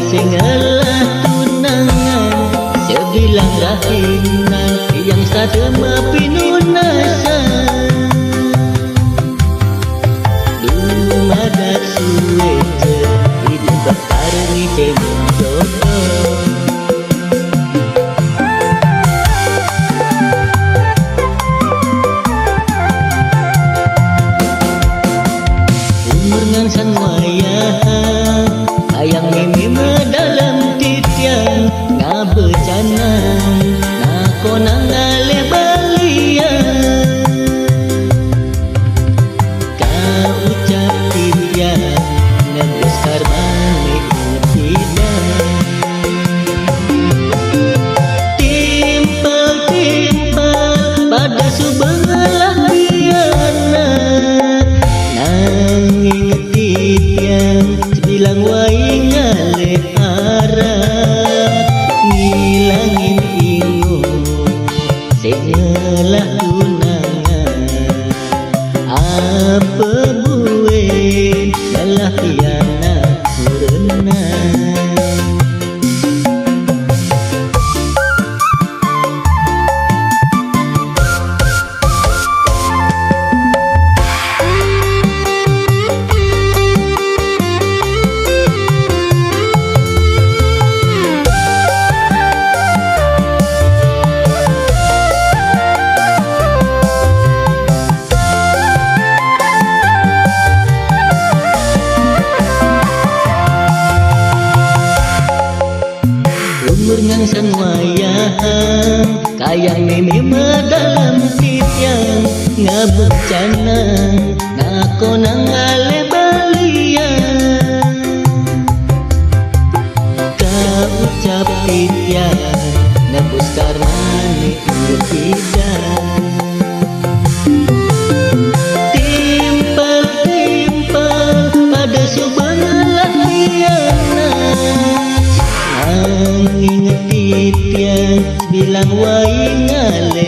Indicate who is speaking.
Speaker 1: singalah tunangan sebilang rahinan yang sadema pinunasan dumadak suwete hidup berkarni penuh jodoh. Umur ngan san wayah ayang mimi dalam titian ngabecanan nakonang ngale balian kau ucap titian nebus karmani utidan timpal-timpal pada subengalah biana nanging titian sebilang waing ngale arat ngilangin ingung senyalah tunangan apa buen dalah piana kurenang. Umur ngan san wayah kayang mimi dalam titian ngabecanan nakonang ngale balian kau ucap titian nebus karmani utidan timpal-timpal pada subengalah biana nanging titian bilang waing ngale